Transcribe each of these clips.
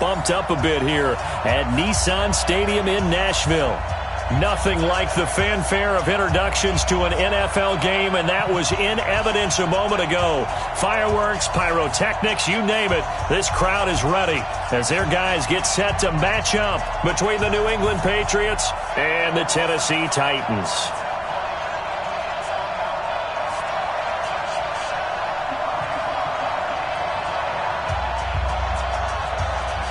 pumped up a bit here at Nissan Stadium in Nashville. Nothing like the fanfare of introductions to an NFL game, and that was in evidence a moment ago. Fireworks, pyrotechnics, you name it. This crowd is ready as their guys get set to match up between the New England Patriots and the Tennessee Titans.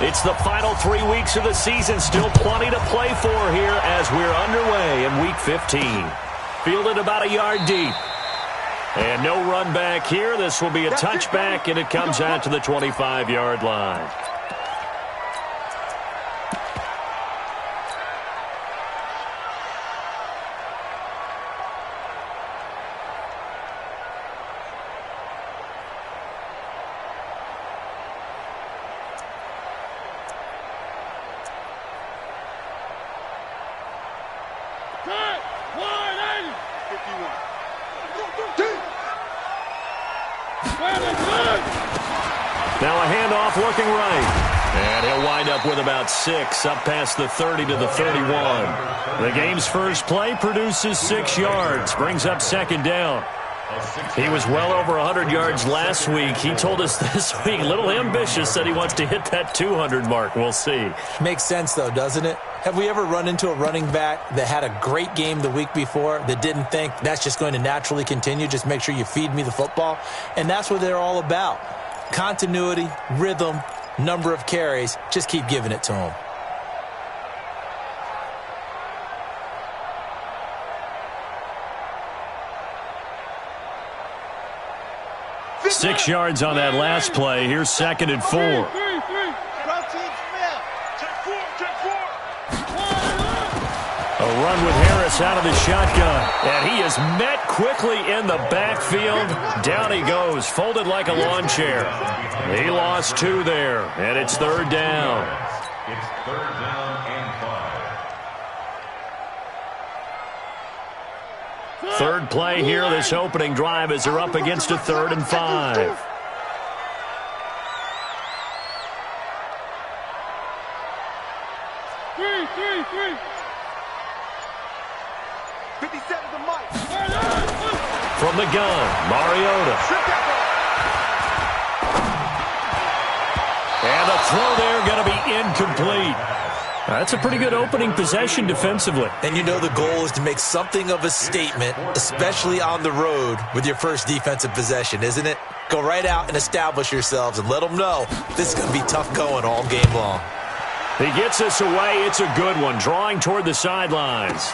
It's the final 3 weeks of the season. Still plenty to play for here as we're underway in Week 15. Fielded about a yard deep. And no run back here. This will be a touchback, and it comes out to the 25-yard line. Now a handoff looking right. And he'll wind up with about 6 up past the 30 to the 31. The game's first play produces 6 yards, brings up second down. He was well over 100 yards last week. He told us this week, a little ambitious, said he wants to hit that 200 mark. We'll see. Makes sense, though, doesn't it? Have we ever run into a running back that had a great game the week before that didn't think that's just going to naturally continue? Just make sure you feed me the football. And that's what they're all about. Continuity, rhythm, number of carries. Just keep giving it to him. Six yards on that last play. Here's second and 4. A run with Harris out of the shotgun. And he is met quickly in the backfield. Down he goes, folded like a lawn chair. He lost 2 there, and it's third down. It's third down and 5. Third play here, this opening drive as they're up against a 3rd and 5. From the gun, Mariota. And the throw there going to be incomplete. That's a pretty good opening possession defensively. And you know the goal is to make something of a statement, especially on the road with your first defensive possession, isn't it? Go right out and establish yourselves and let them know this is going to be tough going all game long. He gets us away. It's a good one, drawing toward the sidelines.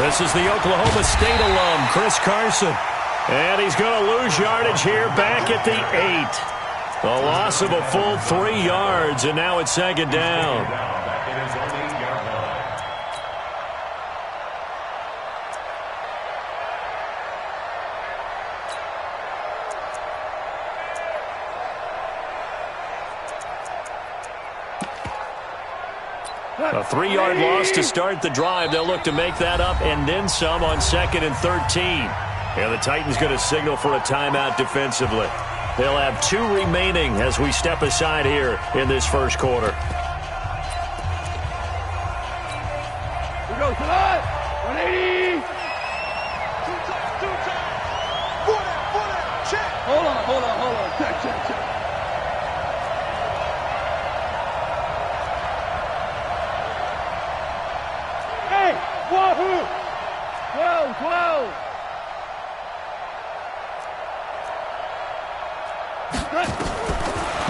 This is the Oklahoma State alum, Chris Carson. And he's going to lose yardage here back at the 8. A loss of a full 3 yards, and now it's second down. A 3-yard loss to start the drive. They'll look to make that up and then some on 2nd and 13. And the Titans going to signal for a timeout defensively. They'll have 2 remaining as we step aside here in this first quarter. We go tonight. 180. Foot out. Check. Hold on. Check. Wahoo! 12.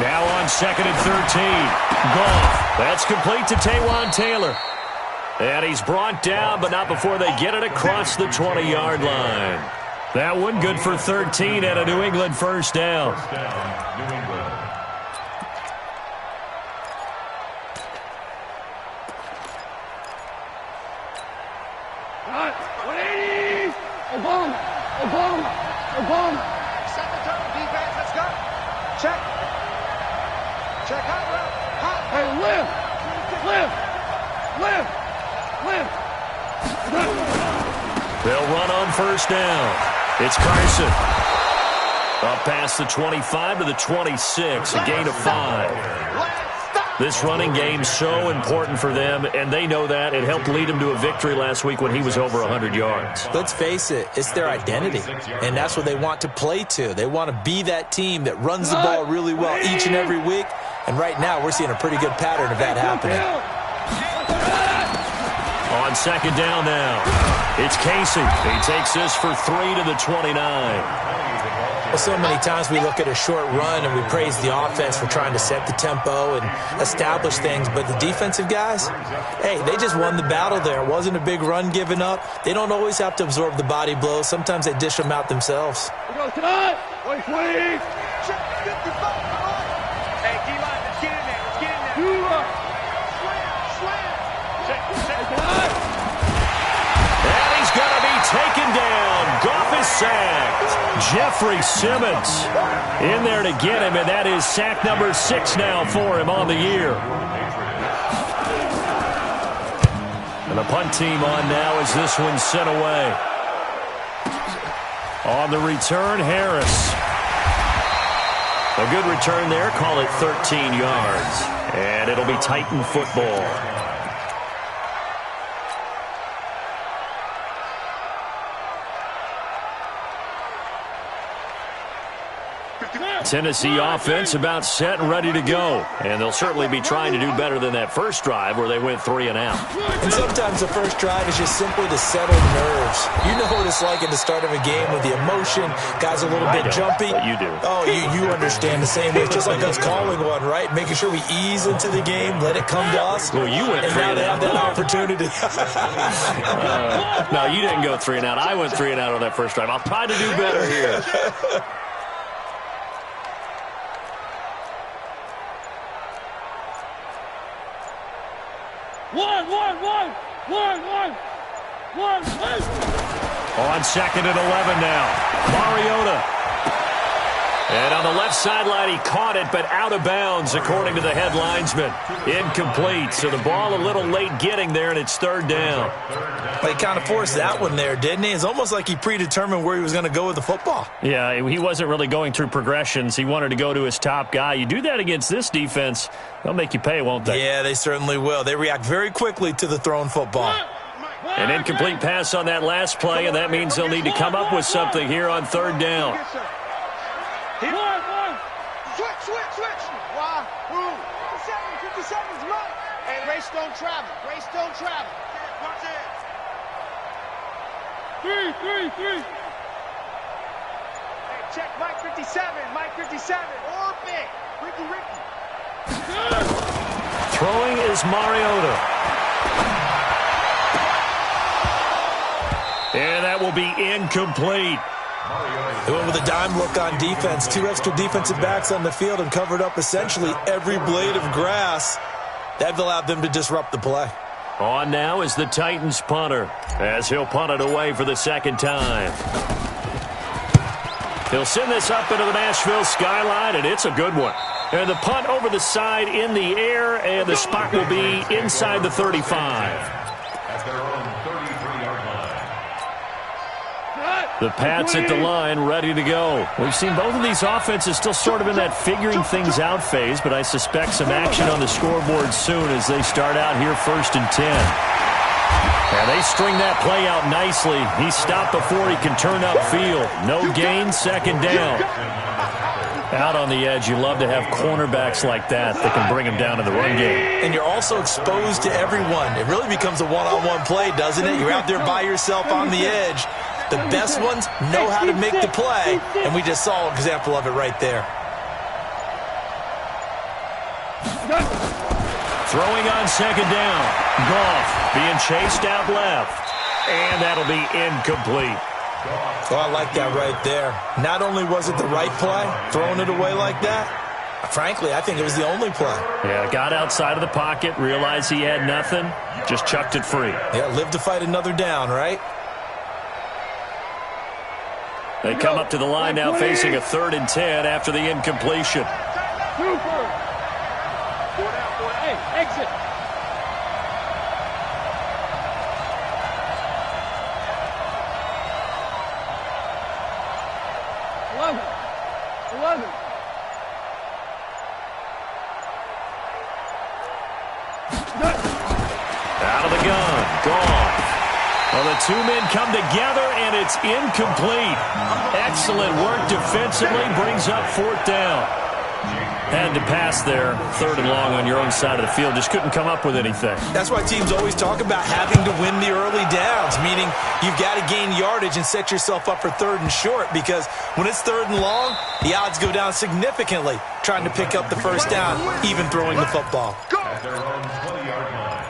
Now on 2nd and 13. Goff. That's complete to Taywan Taylor. And he's brought down, but not before they get it across the 20-yard line. That one good for 13 and a New England first down. First down, New England. Got 180. Obama. Obama. Obama. Set the tone, defense. Let's go. Check. Check hot route. Hot. Hey, lift. Lift. Lift. Lift. They'll run on first down. It's Carson. Up past the 25 to the 26, a gain of 5. This running game's so important for them, and they know that. It helped lead them to a victory last week when he was over 100 yards. Let's face it, it's their identity, and that's what they want to play to. They want to be that team that runs the ball really well each and every week, and right now we're seeing a pretty good pattern of that happening. On second down now, it's Casey. He takes this for 3 to the 29. Well, so many times we look at a short run and we praise the offense for trying to set the tempo and establish things, but the defensive guys, hey, they just won the battle there. It wasn't a big run given up. They don't always have to absorb the body blows. Sometimes they dish them out themselves. We go tonight. Wait, 20. Check 55. Hey, D-line, let's get in there. Let's get in there. Slam. Check. Tonight. And he's going to be taken down. Goff is sacked. Jeffrey Simmons in there to get him, and that is sack number 6 now for him on the year. And the punt team on now as this one's sent away. On the return, Harris. A good return there. Call it 13 yards. And it'll be Titan football. Tennessee offense about set and ready to go. And they'll certainly be trying to do better than that first drive where they went 3 and out. And sometimes the first drive is just simply to settle nerves. You know what it's like at the start of a game with the emotion. Guys a little bit jumpy. But you do. Oh, you understand the same way. It's just like us calling one, right? Making sure we ease into the game, let it come to us. Well, you went and 3 now and they out. have that opportunity. No, you didn't go 3 and out. I went 3 and out on that first drive. I'll try to do better here. One. On second and 11 now. Mariota. And on the left sideline, he caught it, but out of bounds, according to the head linesman. Incomplete. So the ball a little late getting there, and it's 3rd down. But he kind of forced that one there, didn't he? It's almost like he predetermined where he was going to go with the football. Yeah, he wasn't really going through progressions. He wanted to go to his top guy. You do that against this defense, they'll make you pay, won't they? Yeah, they certainly will. They react very quickly to the thrown football. An incomplete pass on that last play, and that means they'll need to come up with something here on 3rd down. Switch. Why? Who? 50 seconds, Mike. Hey, race don't travel. Watch it. 3. Hey, check Mike 57. Or big. Ricky. Throwing is Mariota. And that will be incomplete. They went with a dime look on defense. 2 extra defensive backs on the field and covered up essentially every blade of grass. That allowed them to disrupt the play. On now is the Titans punter, as he'll punt it away for the 2nd time. He'll send this up into the Nashville skyline, and it's a good one. And the punt over the side in the air, and the spot will be inside the 35. At their own 33-yard line. The Pats at the line, ready to go. We've seen both of these offenses still sort of in that figuring things out phase, but I suspect some action on the scoreboard soon as they start out here 1st and 10. And they string that play out nicely. He stopped before he can turn upfield. No gain, 2nd down. Out on the edge, you love to have cornerbacks like that can bring them down in the run game. And you're also exposed to everyone. It really becomes a one-on-one play, doesn't it? You're out there by yourself on the edge. The best ones know how to make the play, and we just saw an example of it right there. Throwing on 2nd down. Goff being chased out left. And that'll be incomplete. Oh, I like that right there. Not only was it the right play, throwing it away like that, frankly, I think it was the only play. Yeah, got outside of the pocket, realized he had nothing, just chucked it free. Yeah, live to fight another down, right? They come up to the line now facing a 3rd and 10 after the incompletion. Super. Hey, exit. Out of the gun, gone. Well, the two men come together, and it's incomplete. Excellent work defensively, brings up 4th down. Had to pass there, 3rd and long on your own side of the field. Just couldn't come up with anything. That's why teams always talk about having to win the early downs, meaning you've got to gain yardage and set yourself up for 3rd and short, because when it's 3rd and long, the odds go down significantly trying to pick up the first down, even throwing the football. At their own 20-yard line.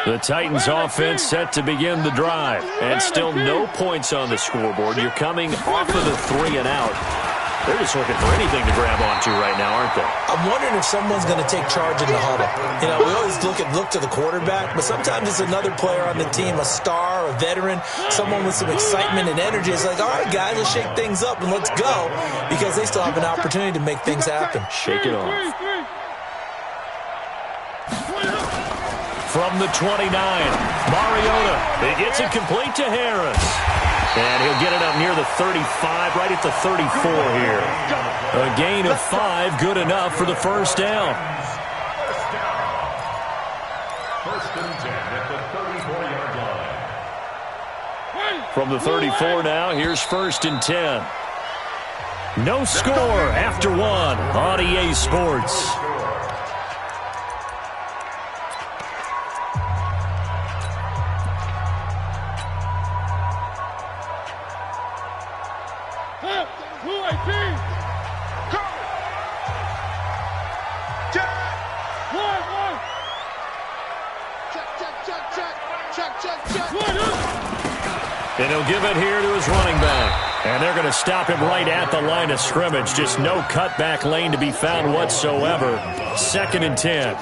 The Titans offense set to begin the drive, and still no points on the scoreboard. You're coming off of the 3 and out. They're just looking for anything to grab onto right now, aren't they? I'm wondering if someone's going to take charge in the huddle. You know, we always look to the quarterback, but sometimes it's another player on the team, a star, a veteran, someone with some excitement and energy. It's like, all right, guys, let's shake things up and let's go, because they still have an opportunity to make things happen. Shake it off. From the 29, Mariota. He gets it complete to Harris. And he'll get it up near the 35, right at the 34 here. A gain of 5, good enough for the first down. First and 10 at the 34-yard line. From the 34 now, here's 1st and 10. No score after 1 on EA Sports. And he'll give it here to his running back. And they're going to stop him right at the line of scrimmage. Just no cutback lane to be found whatsoever. 2nd and 10.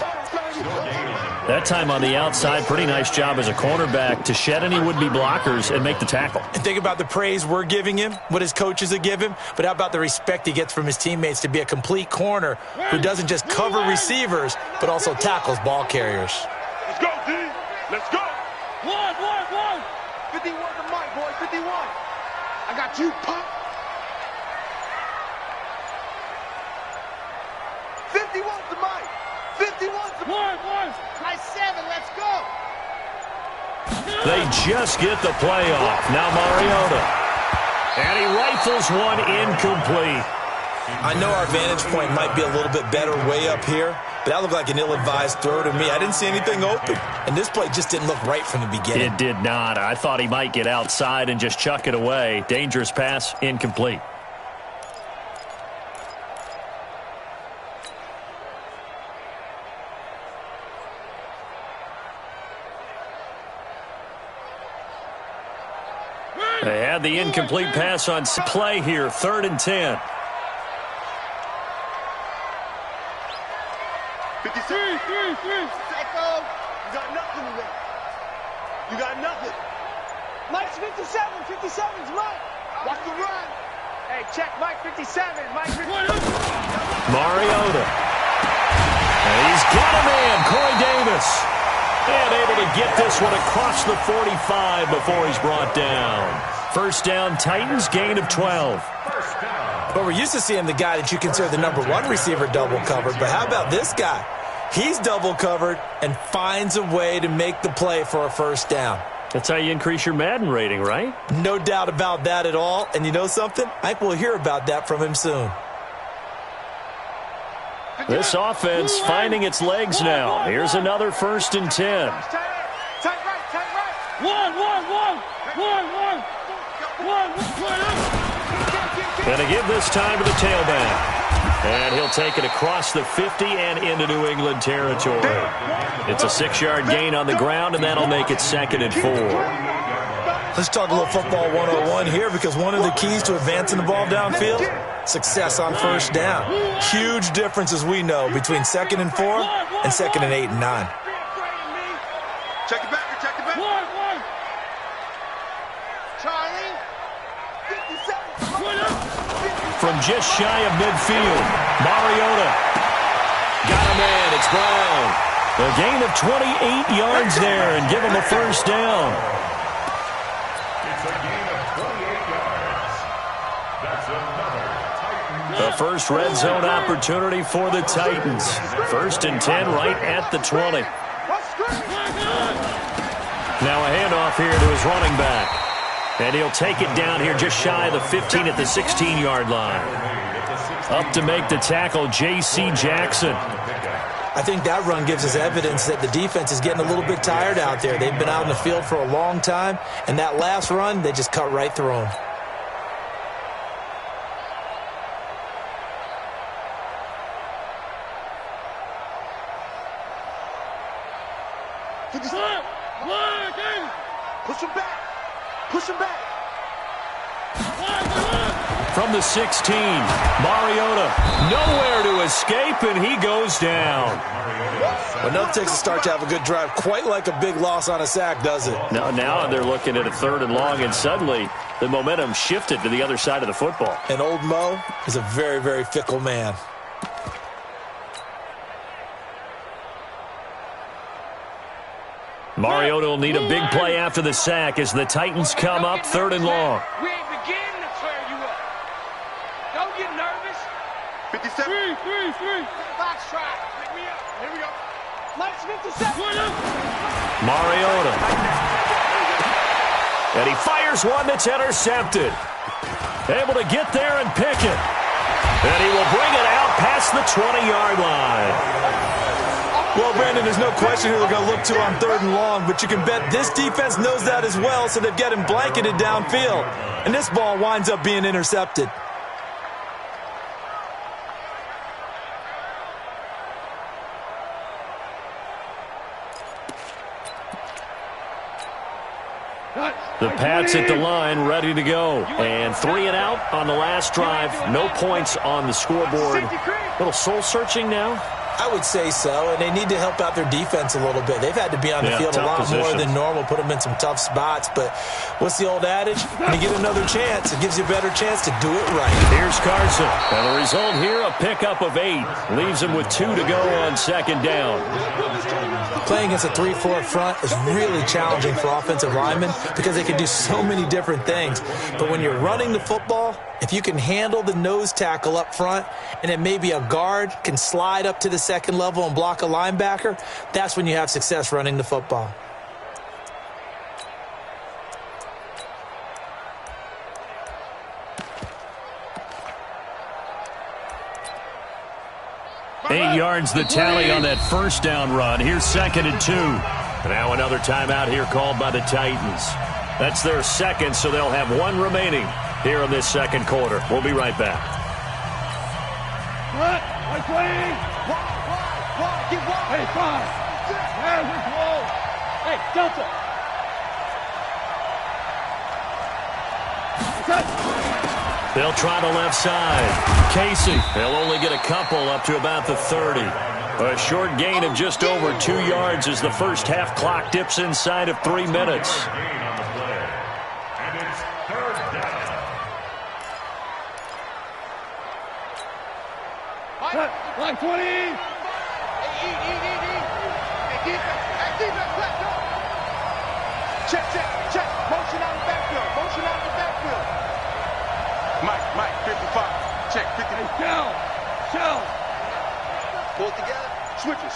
That time on the outside, pretty nice job as a cornerback to shed any would-be blockers and make the tackle. And think about the praise we're giving him, what his coaches have given him, but how about the respect he gets from his teammates to be a complete corner who doesn't just cover receivers, but also tackles ball carriers. Let's go, D. Let's go. 1. 51 the mic, boys. 51. I got you, punk. 51's the mic. 51's the mic. 1. Nice 7. Let's go. They just get the play off. Now Mariota. And he rifles one incomplete. I know our vantage point might be a little bit better way up here, but that looked like an ill-advised throw to me. I didn't see anything open, and this play just didn't look right from the beginning. It did not. I thought he might get outside and just chuck it away. Dangerous pass, incomplete. They had the incomplete pass on play here, 3rd and 10. 53. Echo. You got nothing today. You got nothing. Mike's 57. 57's Mike. Watch the run. Hey, check Mike 57. Mike 57. Mariota. And he's got a man, Corey Davis. And able to get this one across the 45 before he's brought down. First down, Titans, gain of 12. But we're used to seeing the guy that you consider the #1 receiver double covered. But how about this guy? He's double covered and finds a way to make the play for a first down. That's how you increase your Madden rating, right? No doubt about that at all. And you know something? I think we'll hear about that from him soon. 53. This offense finding its legs now. Here's another 1st and 10. Tight right, tight right. One. Going to give this time to the tailback. And he'll take it across the 50 and into New England territory. It's a 6-yard gain on the ground, and that'll make it 2nd and 4. Let's talk a little football 101 here, because one of the keys to advancing the ball downfield, success on 1st down. Huge difference, as we know, between 2nd and 4 and 2nd and 8 and 9. Check it back. Charlie. 57. From just shy of midfield, Mariota got a man. It's Brown. A gain of 28 yards there and give him a 1st down. It's a gain of 28 yards. That's another Titans. The first red zone opportunity for the Titans. 1st and 10 right at the 20. Now a handoff here to his running back. And he'll take it down here just shy of the 15 at the 16-yard line. Up to make the tackle, J.C. Jackson. I think that run gives us evidence that the defense is getting a little bit tired out there. They've been out in the field for a long time, and that last run, they just cut right through them. Push him back. From the 16, Mariota nowhere to escape, and he goes down. Enough takes a start to have a good drive. Quite like a big loss on a sack, does it? Now they're looking at a 3rd and long, and suddenly the momentum shifted to the other side of the football. And old Mo is a very, very fickle man. Mariota will need a big play after the sack as the Titans come up 3rd and long. We ain't beginning to clear you up. Don't get nervous. 57. Three. Box try. Pick me up. Here we go. Mike's 57. Mariota. And he fires one that's intercepted. Able to get there and pick it. And he will bring it out past the 20-yard line. Well, Brandon, there's no question who they're going to look to on 3rd and long, but you can bet this defense knows that as well, so they've got him blanketed downfield. And this ball winds up being intercepted. The Pats at the line, ready to go. And 3 and out on the last drive. No points on the scoreboard. A little soul-searching now? I would say so, and they need to help out their defense a little bit. They've had to be on the field a lot more than normal, put them in some tough spots. But what's the old adage? When you get another chance, it gives you a better chance to do it right. Here's Carson. And the result here, a pickup of 8. Leaves him with 2 to go on 2nd down. Playing against a 3-4 front is really challenging for offensive linemen because they can do so many different things. But when you're running the football, if you can handle the nose tackle up front and then maybe a guard can slide up to the 2nd level and block a linebacker, that's when you have success running the football. Eight yards the tally on that 1st down run. Here's 2nd and 2. Now another timeout here called by the Titans. That's their 2nd, so they'll have 1 remaining here in this 2nd quarter. We'll be right back. What? Wide. Get wide. Hey, 5. There's the wall. Hey, Delta. They'll try the left side. Casey, they'll only get a couple up to about the 30. A short gain of just over 2 yards as the first half clock dips inside of 3 minutes. And it's 3rd down. Line 20. Hey, defense, let's go. Check. Motion out of the backfield. Mike, 55. Check, 50. Hey, shell. Pull it together. Switch it.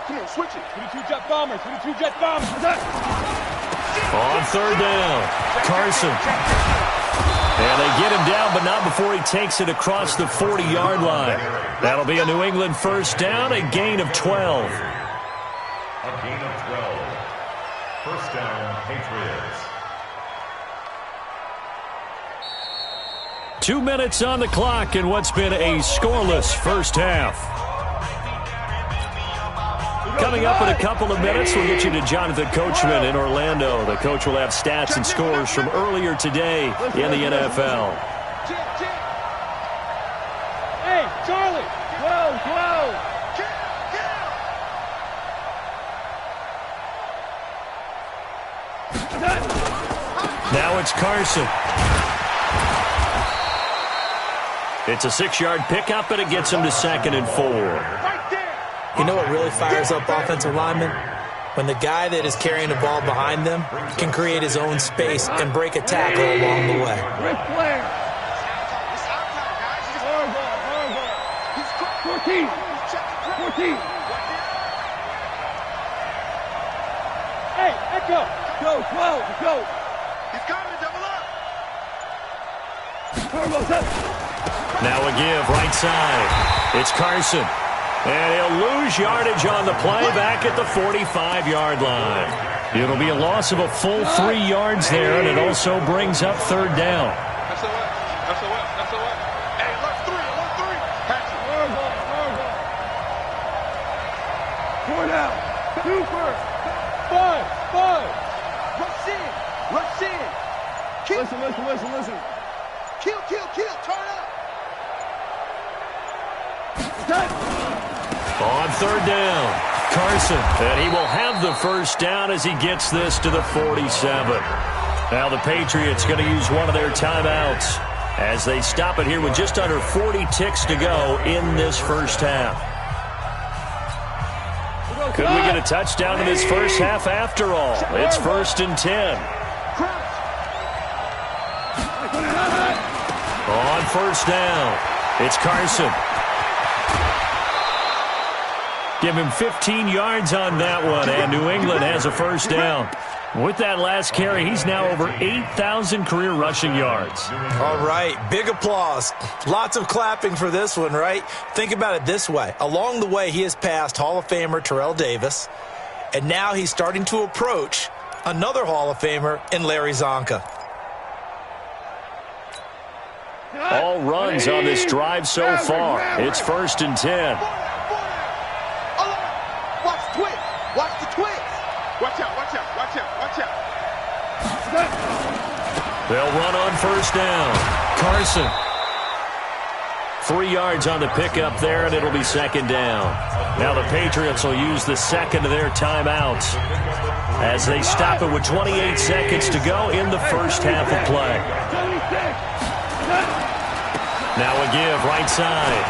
Come on, switch it. 22 jet bombers. On 3rd down, Carson. And they get him down, but not before he takes it across the 40-yard line. That'll be a New England first down, a gain of 12. A gain of 12. First down, Patriots. 2 minutes on the clock in what's been a scoreless first half. Coming up in a couple of minutes, we'll get you to Jonathan Coachman in Orlando. The coach will have stats and scores from earlier today in the NFL. Hey, Charlie, whoa. Now it's Carson. It's a 6-yard pickup, and it gets him to 2nd and 4. You know what really fires up offensive linemen? When the guy that is carrying the ball behind them can create his own space and break a tackle along the way. Rick Flair. 14. Hey, Echo. Go, 12, go. He's coming, double up. Now a give, right side. It's Carson. And he'll lose yardage on the play back at the 45-yard line. It'll be a loss of a full 3 yards there, and it also brings up 3rd down. That's a what. Hey, left 3. Pass it. 4 down. 2 first. 5. Rush in. Kill. Listen. Kill. Turn up. On 3rd down, Carson, and he will have the first down as he gets this to the 47. Now the Patriots going to use one of their timeouts as they stop it here with just under 40 ticks to go in this first half. Could we get a touchdown in this first half after all? It's 1st and 10. On 1st down, it's Carson. Give him 15 yards on that one, and New England has a first down. With that last carry, he's now over 8,000 career rushing yards. All right, big applause. Lots of clapping for this one, right? Think about it this way. Along the way, he has passed Hall of Famer Terrell Davis, and now he's starting to approach another Hall of Famer in Larry Zonka. All runs on this drive so far. It's 1st and 10. Watch the twist. Watch out. They'll run on 1st down. Carson. 3 yards on the pickup there, and it'll be 2nd down. Now the Patriots will use the 2nd of their timeouts as they stop it with 28 seconds to go in the first half of play. Now a give, right side.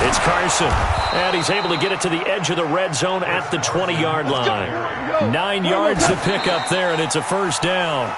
It's Carson. And he's able to get it to the edge of the red zone at the 20-yard line. 9 yards to pick up there, and it's a first down.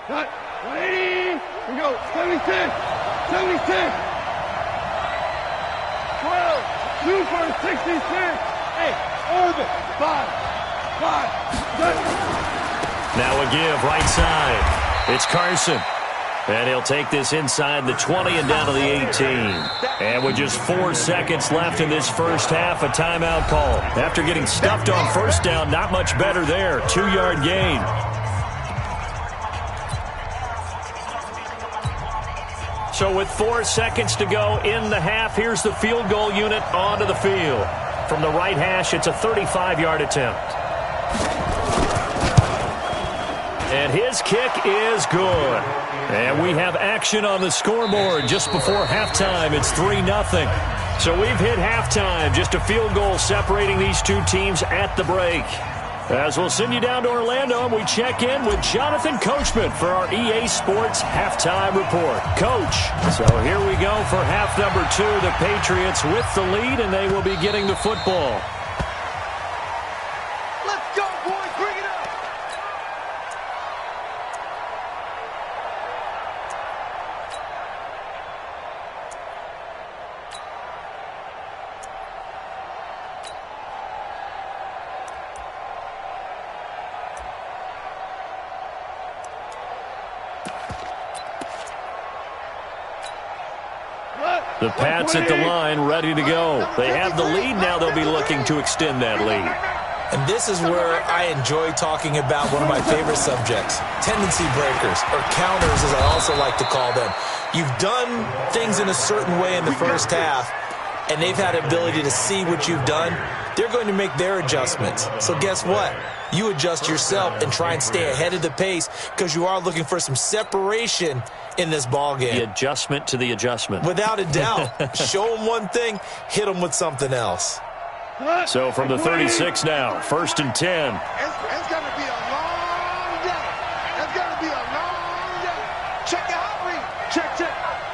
Cut. 180. We go. 76. 76. 12. 2 for 66. Hey, orbit. 5. Now a give, right side. It's Carson. And he'll take this inside the 20 and down to the 18. And with just 4 seconds left in this first half, a timeout call. After getting stuffed on first down, not much better there. 2-yard gain. So with 4 seconds to go in the half, here's the field goal unit onto the field. From the right hash, it's a 35-yard attempt. And his kick is good. And we have action on the scoreboard just before halftime. It's 3-0. So we've hit halftime. Just a field goal separating these two teams at the break. As we'll send you down to Orlando, and we check in with Jonathan Coachman for our EA Sports Halftime Report. Coach, so here we go for half number 2. The Patriots with the lead, and they will be getting the football. Let's go, boys. Bring it up. The Pats at the line, ready to go. They have the lead. Now they'll be looking to extend that lead. And this is where I enjoy talking about one of my favorite subjects, tendency breakers, or counters as I also like to call them. You've done things in a certain way in the first half, and they've had the ability to see what you've done. They're going to make their adjustments. So guess what? You adjust yourself and try and stay ahead of the pace because you are looking for some separation in this ball game. The adjustment to the adjustment. Without a doubt. Show them one thing, hit them with something else. So from the 36 now, 1st and 10. It's going to be a long day. It's going to be a long day. Check your hot read. Check.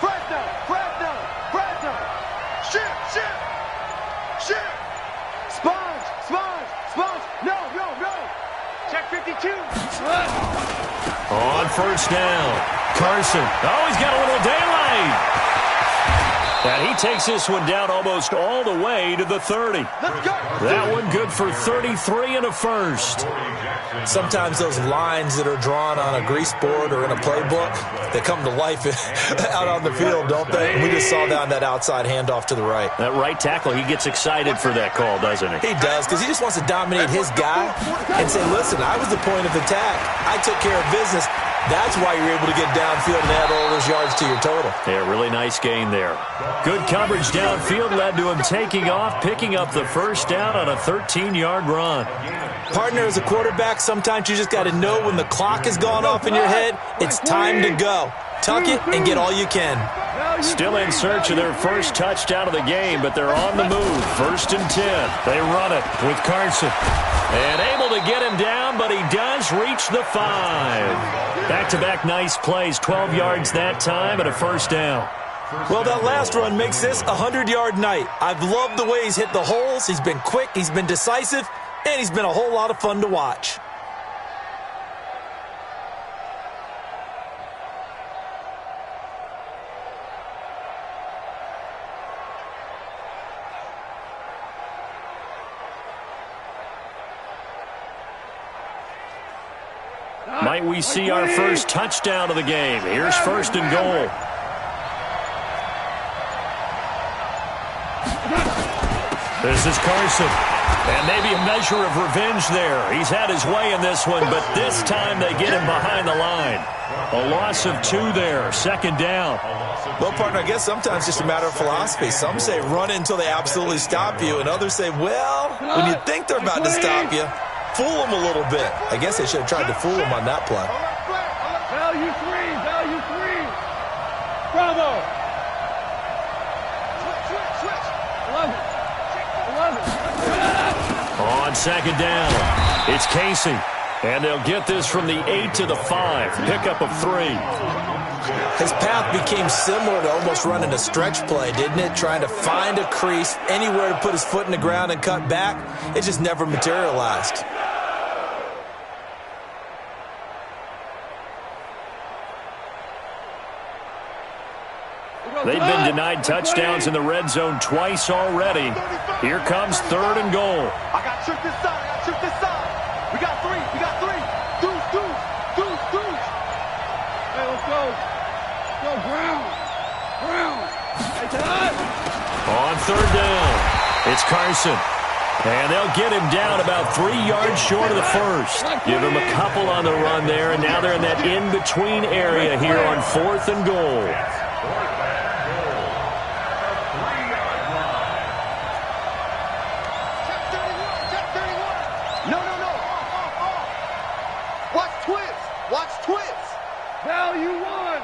Fresno. Shit. Sponge. No. Check 52. On 1st down, Carson. Oh, he's got a little daylight. And he takes this one down almost all the way to the 30. Let's go. That one good for 33 and a first. Sometimes those lines that are drawn on a grease board or in a playbook, they come to life out on the field, don't they? We just saw that on that outside handoff to the right. That right tackle, he gets excited for that call, doesn't he? He does, because he just wants to dominate his guy and say, listen, I was the point of attack. I took care of business. That's why you're able to get downfield and add all those yards to your total. Yeah, really nice gain there. Good coverage downfield led to him taking off, picking up the first down on a 13-yard run. Partner, as a quarterback, sometimes you just got to know when the clock has gone off in your head, it's time to go. Tuck it and get all you can. Still in search of their first touchdown of the game, but they're on the move. 1st and 10. They run it with Carson. And able to get him down, but he does reach the 5. Back-to-back nice plays, 12 yards that time and a first down. Well, that last run makes this a 100-yard night. I've loved the way he's hit the holes. He's been quick, he's been decisive, and he's been a whole lot of fun to watch. Might we see our first touchdown of the game? Here's 1st and goal. This is Carson. And maybe a measure of revenge there. He's had his way in this one, but this time they get him behind the line. A loss of 2 there. 2nd down. Well, partner, I guess sometimes it's just a matter of philosophy. Some say run until they absolutely stop you, and others say, well, when you think they're about to stop you, fool them a little bit. I guess they should have tried to fool them on that play. Value 3. Bravo. Switch. 11. On 2nd down, it's Casey. And they'll get this from the 8 to the 5. Pickup of 3. His path became similar to almost running a stretch play, didn't it? Trying to find a crease, anywhere to put his foot in the ground and cut back. It just never materialized. They've been denied touchdowns in the red zone twice already. Here comes 3rd and goal. I got to shoot this side. We got 3. Deuce. Hey, let's go. Go, Brown. Hey, Todd. On 3rd down, it's Carson. And they'll get him down about 3 yards short of the first. Give him a couple on the run there, and now they're in that in-between area here on 4th and goal. Watch twist. Value 1.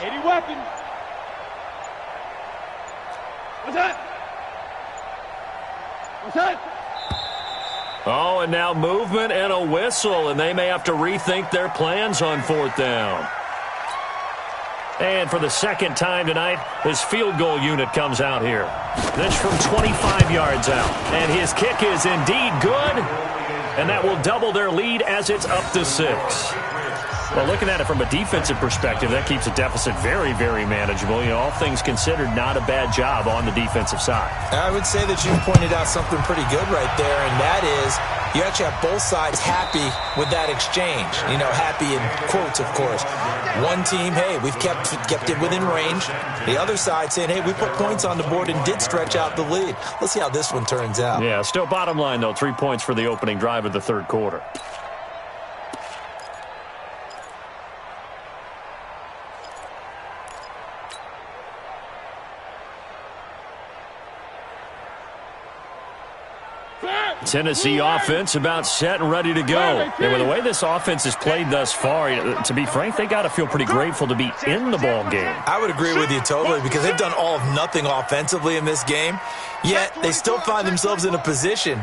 80 weapons. What's that? What's that? Oh, and now movement and a whistle, and they may have to rethink their plans on 4th down. And for the second time tonight, his field goal unit comes out here. This from 25 yards out. And his kick is indeed good, and that will double their lead as it's up to 6. Well, looking at it from a defensive perspective, that keeps the deficit very, very manageable. You know, all things considered, not a bad job on the defensive side. I would say that you pointed out something pretty good right there, and that is you actually have both sides happy with that exchange. You know, happy in quotes, of course. One team, hey, we've kept it within range. The other side saying, hey, we put points on the board and did stretch out the lead. Let's see how this one turns out. Yeah, still bottom line, though, 3 points for the opening drive of the third quarter. Tennessee offense about set and ready to go. And with the way this offense has played thus far, to be frank, they got to feel pretty grateful to be in the ball game. I would agree with you totally because they've done all of nothing offensively in this game, yet they still find themselves in a position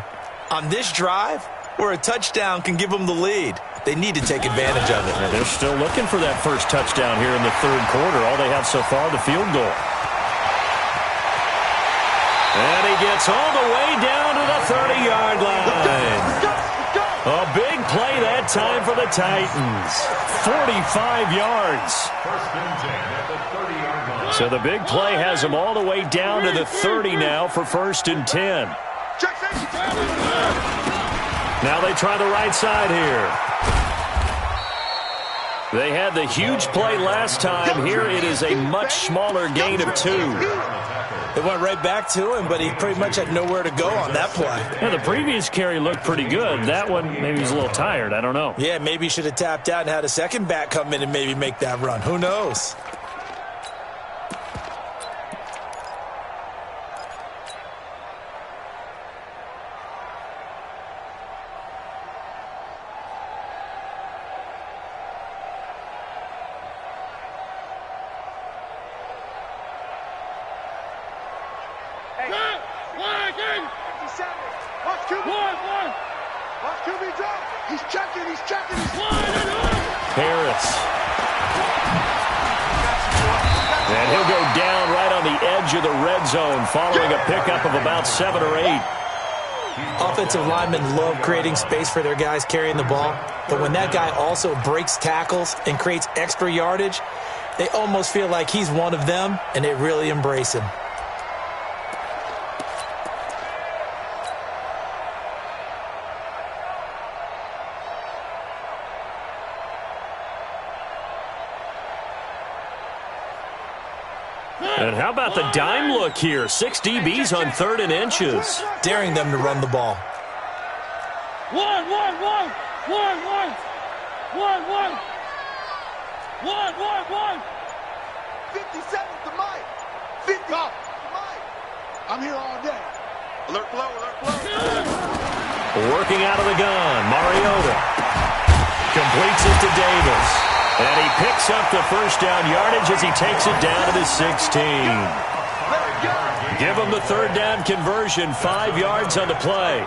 on this drive where a touchdown can give them the lead. They need to take advantage of it. And they're still looking for that first touchdown here in the third quarter. All they have so far, the field goal. And he gets all the way down to the 30-yard line. A big play that time for the Titans. 45 yards. So the big play has them all the way down to the 30 now for 1st and 10. Now they try the right side here. They had the huge play last time. Here it is a much smaller gain of 2. It went right back to him, but he pretty much had nowhere to go on that play. Yeah, the previous carry looked pretty good. That one, maybe he's a little tired. I don't know. Yeah, maybe he should have tapped out and had a second back come in and maybe make that run. Who knows? And he'll go down right on the edge of the red zone following a pickup of about 7 or 8. Offensive linemen love creating space for their guys carrying the ball, but when that guy also breaks tackles and creates extra yardage, they almost feel like he's one of them, and they really embrace him. And how about the dime look here? 6 DBs on 3rd and inches. Daring them to run the ball. 1, 1, 1, 1, 1, 1, 1, 1. 57 to Mike. 50 to Mike. I'm here all day. Alert flow, alert flow. Working out of the gun, Mariota completes it to Davis. And he picks up the first down yardage as he takes it down to the 16. Give him the 3rd down conversion, 5 yards on the play.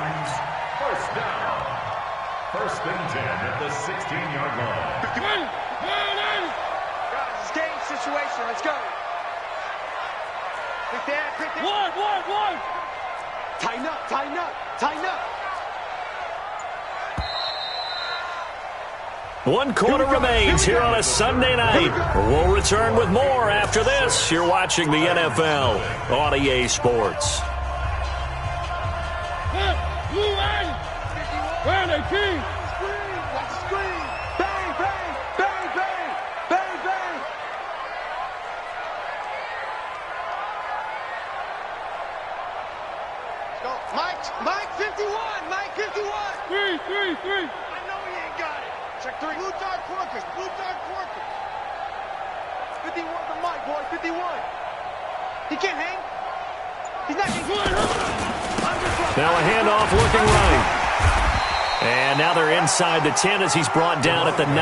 First down. 1st and 10 at the 16-yard line. Guys, it's game situation. Let's go. Quick down, quick down. 1. Tighten up, tighten up, tighten up. 1 quarter remains here on a Sunday night. We'll return with more after this. You're watching the NFL on EA Sports. Where are they, King? Watch the screen. Bang, bang, bang, bang, bang, bang. Let's go. Mike 51, Mike 51. 3. I know he ain't got it. Check 3. Blue dog Corkers. 51 for Mike, boy. 51. He can't hang. He's not getting Now a handoff looking right. And now they're inside the 10 as he's brought down at the 9.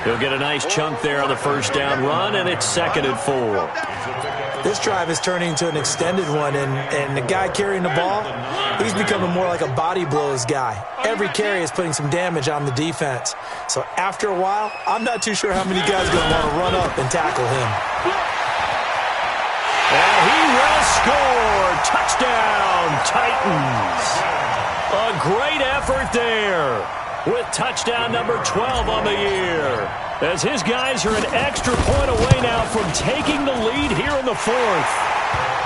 He'll get a nice chunk there on the first down run, and it's 2nd and 4. This drive is turning into an extended one, and the guy carrying the ball, he's becoming more like a body blows guy. Every carry is putting some damage on the defense. So after a while, I'm not too sure how many guys are going to want to run up and tackle him. And he will score. Touchdown, Titans. A great effort there with touchdown number 12 on the year, as his guys are an extra point away now from taking the lead here in the 4th.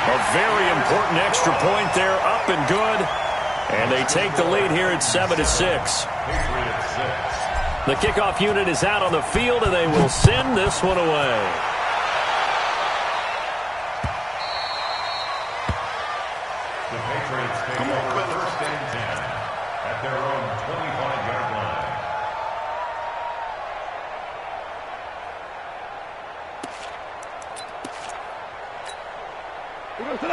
A very important extra point there, up and good. And they take the lead here at 7-6. The kickoff unit is out on the field, and they will send this one away. The Patriots take over 1st and 10 at their own 25-yard line.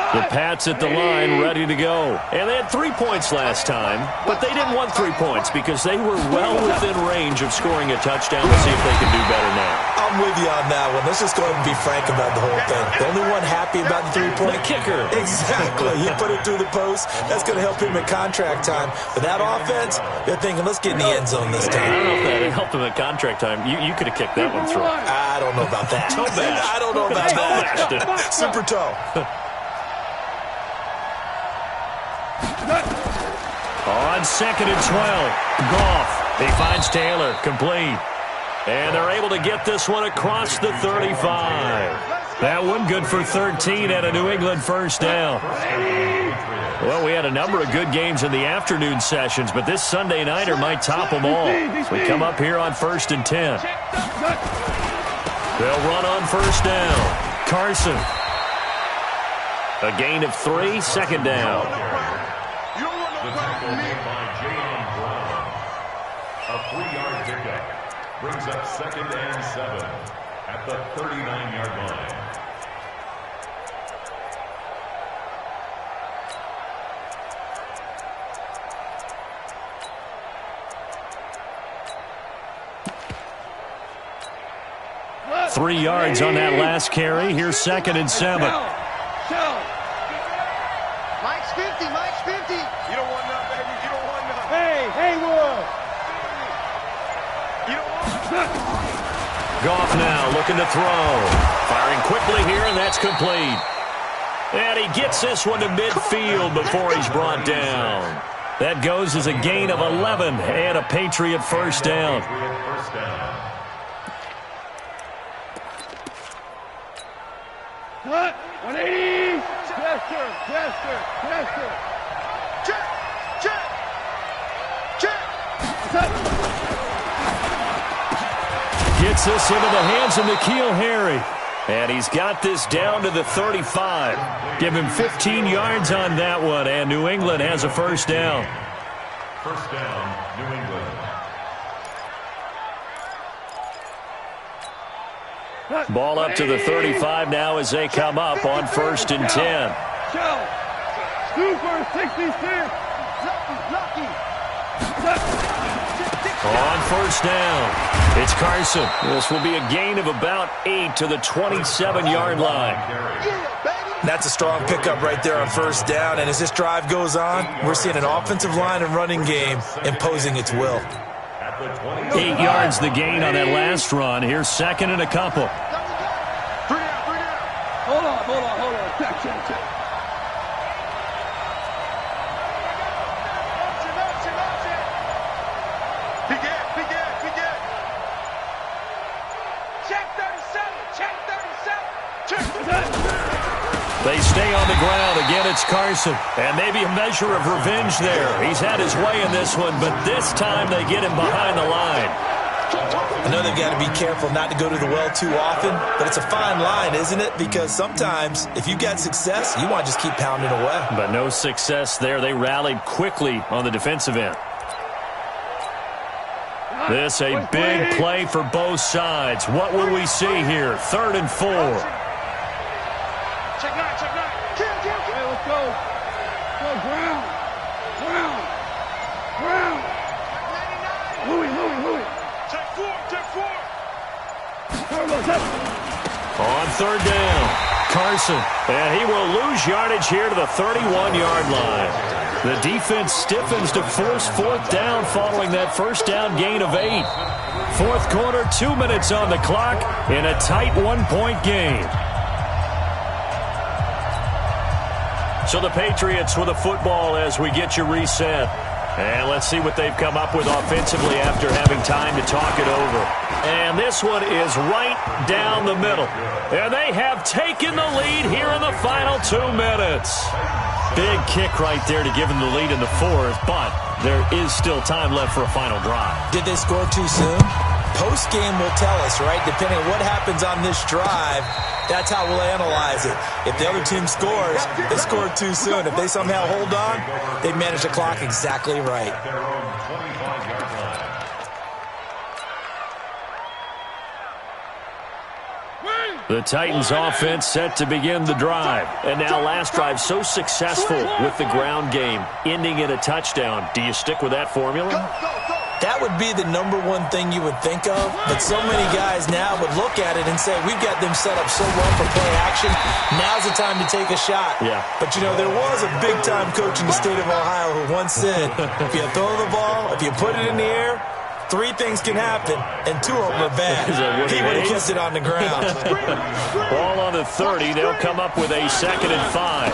The Pats at the line, ready to go. And they had 3 points last time, but they didn't want 3 points because they were well within range of scoring a touchdown. We'll see if they can do better now. I'm with you on that one. Let's just go ahead and be frank about the whole thing. The only one happy about the 3-point? The kicker. Exactly. He put it through the post. That's going to help him at contract time. But that offense, they're thinking, let's get in the end zone this time. I don't know if that helped him at contract time. You could have kicked that one through. I don't know about that. Toe bash. I don't know about that. Super toe. On 2nd and 12, Goff. He finds Taylor, complete. And they're able to get this one across the 35. That one good for 13 and a New England first down. Well, we had a number of good games in the afternoon sessions, but this Sunday nighter might top them all. We come up here on 1st and 10. They'll run on first down. Carson. A gain of 3, 2nd down. The tackle made by J.M. Brown. A 3-yard pickup brings up 2nd and 7 at the 39-yard line. What? 3 yards on that last carry. Here's 2nd and 7. Mike's 50, Mike's 50. You don't want none, baby. You don't want none. Hey, Haywood. You don't want none. Goff now looking to throw. Firing quickly here, and that's complete. And he gets this one to midfield before he's brought down. That goes as a gain of 11 and a Patriot first down. What? 180. Chester. Check, check, check. Gets this into the hands of N'Keal Harry. And he's got this down to the 35. Give him 15 yards on that one, and New England has a first down. First down, New England. Ball up to the 35 now as they come up on 1st and 10. Super 66. Lucky. On first down, it's Carson. This will be a gain of about 8 to the 27-yard line. That's a strong pickup right there on first down. And as this drive goes on, we're seeing an offensive line and running game imposing its will. 8 yards the gain on that last run. Here's 2nd and a couple. Hold on. Check. They stay on the ground. Again, it's Carson. And maybe a measure of revenge there. He's had his way in this one, but this time they get him behind the line. I know they've got to be careful not to go to the well too often, but it's a fine line, isn't it? Because sometimes, if you've got success, you want to just keep pounding away. But no success there. They rallied quickly on the defensive end. This a big play for both sides. What will we see here? 3rd and 4. Check nine. Kill. Hey, let's go. Go, Brown. Louis. Check four. On third down, Carson. And he will lose yardage here to the 31-yard line. The defense stiffens to force fourth down following that first down gain of 8. Fourth quarter, 2 minutes on the clock in a tight one-point game. So the Patriots with a football as we get you reset. And let's see what they've come up with offensively after having time to talk it over. And this one is right down the middle. And they have taken the lead here in the final 2 minutes. Big kick right there to give them the lead in the fourth, but there is still time left for a final drive. Did they score too soon? Post-game will tell us, right? Depending on what happens on this drive, that's how we'll analyze it. If the other team scores, they scored too soon. If they somehow hold on, they manage the clock exactly right. The Titans offense set to begin the drive. And now last drive so successful with the ground game, ending in a touchdown. Do you stick with that formula? That would be the number one thing you would think of, but so many guys now would look at it and say, we've got them set up so well for play action, now's the time to take a shot. Yeah. But, you know, there was a big-time coach in the state of Ohio who once said, if you throw the ball, if you put it in the air, 3 things can happen, and 2 of them are bad. He would have kissed it on the ground. Ball on the 30. They'll come up with a 2nd and 5.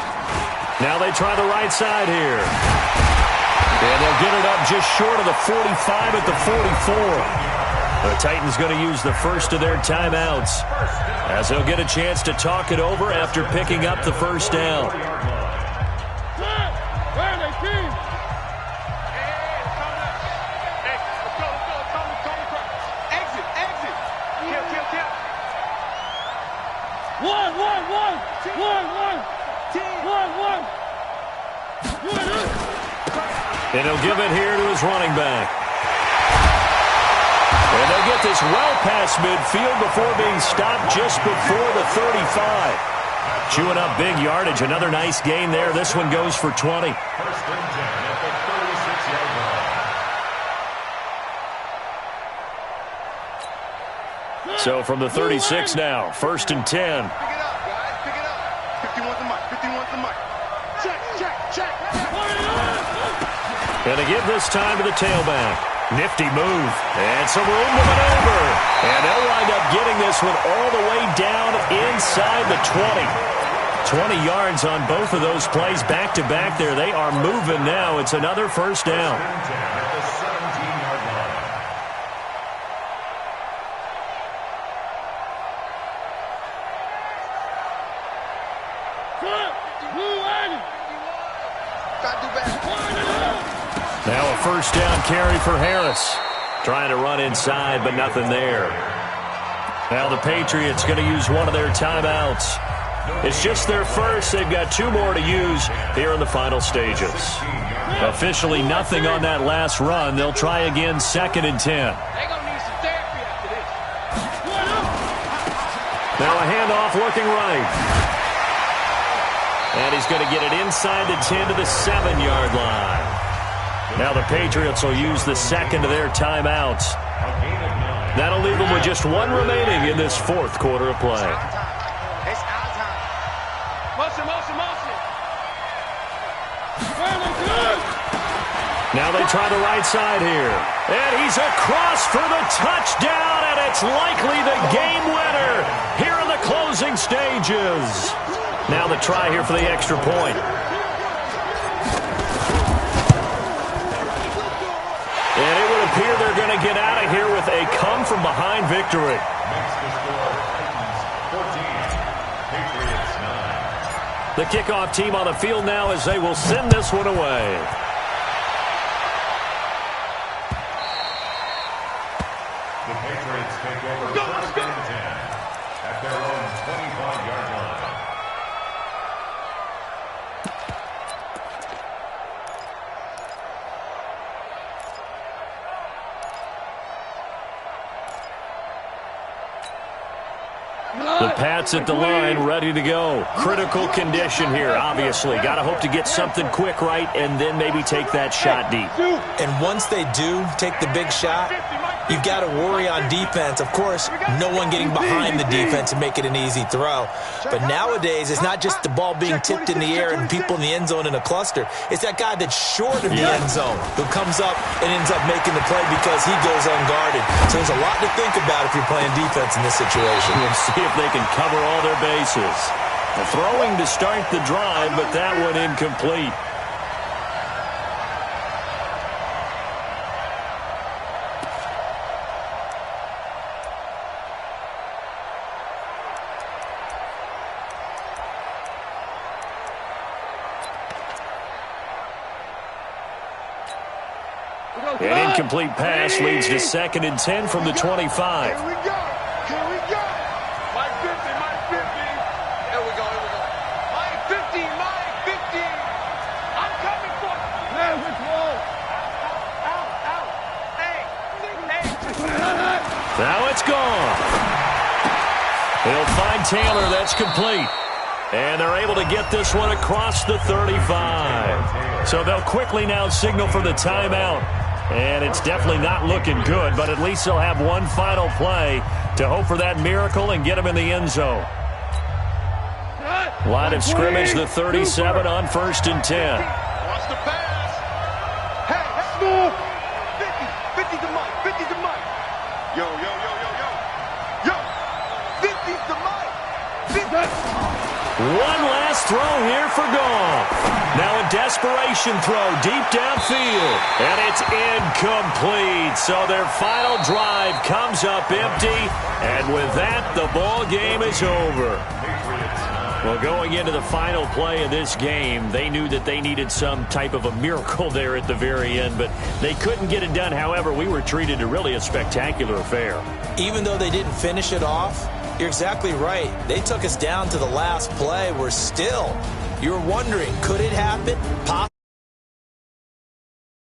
Now they try the right side here. And they'll get it up just short of the 45 at the 44. The Titans going to use the first of their timeouts as they'll get a chance to talk it over after picking up the first down. And he'll give it here to his running back. And they'll get this well past midfield before being stopped just before the 35. Chewing up big yardage. Another nice gain there. This one goes for 20. First and 10 at the 36-yard line. So from the 36 now, 1st and 10. Pick it up, guys. Pick it up. 51's the mic. 51's the mic. Check. And to give this time to the tailback. Nifty move. And some room to maneuver. And they'll wind up getting this one all the way down inside the 20. 20 yards on both of those plays back-to-back there. They are moving now. It's another first down. At the 17-yard line. Now a first down carry for Harris. Trying to run inside, but nothing there. Now the Patriots going to use one of their timeouts. It's just their first. They've got 2 more to use here in the final stages. Officially nothing on that last run. They'll try again 2nd and 10. Now a handoff looking right. And he's going to get it inside the 10 to the 7-yard line. Now the Patriots will use the 2nd of their timeouts. That'll leave them with just 1 remaining in this 4th quarter of play. It's our time. Motion. Now they try the right side here. And he's across for the touchdown, and it's likely the game winner here in the closing stages. Now the try here for the extra point. And it would appear they're going to get out of here with a come-from-behind victory. Makes the score Titans 14, Patriots 9. The kickoff team on the field now as they will send this one away. The Patriots take over 1st and 10 at their own 25-yard line. The Pats at the line, ready to go. Critical condition here, obviously. Got to hope to get something quick right and then maybe take that shot deep. And once they do take the big shot, you've got to worry on defense. Of course, no one getting behind the defense and make it an easy throw. But nowadays, it's not just the ball being tipped in the air and people in the end zone in a cluster. It's that guy that's short of the end zone who comes up and ends up making the play because he goes unguarded. So there's a lot to think about if you're playing defense in this situation. We'll see if they can cover all their bases. The throwing to start the drive, but that one incomplete. An incomplete pass leads to 2nd and 10 from the 25. Here we go. Here we go. Mike 50, Mike 50. Here we go, here we go. Mike 50, Mike 50. I'm coming for you. Man, which wall? Out. Hey. Now it's gone. He'll find Taylor. That's complete. And they're able to get this one across the 35. So they'll quickly now signal for the timeout. And it's definitely not looking good, but at least they'll have one final play to hope for that miracle and get them in the end zone. Line of scrimmage, the 37 on 1st and 10. Wants to pass. Hey, move. 50 to Mike. 50 to Mike. Yo. 50 to Mike. 50. One last throw here for Goff. Now a desperation throw deep downfield. And it's incomplete. So their final drive comes up empty. And with that, the ball game is over. Well, going into the final play of this game, they knew that they needed some type of a miracle there at the very end, but they couldn't get it done. However, we were treated to really a spectacular affair. Even though they didn't finish it off, you're exactly right. They took us down to the last play. We're still, you're wondering, could it happen?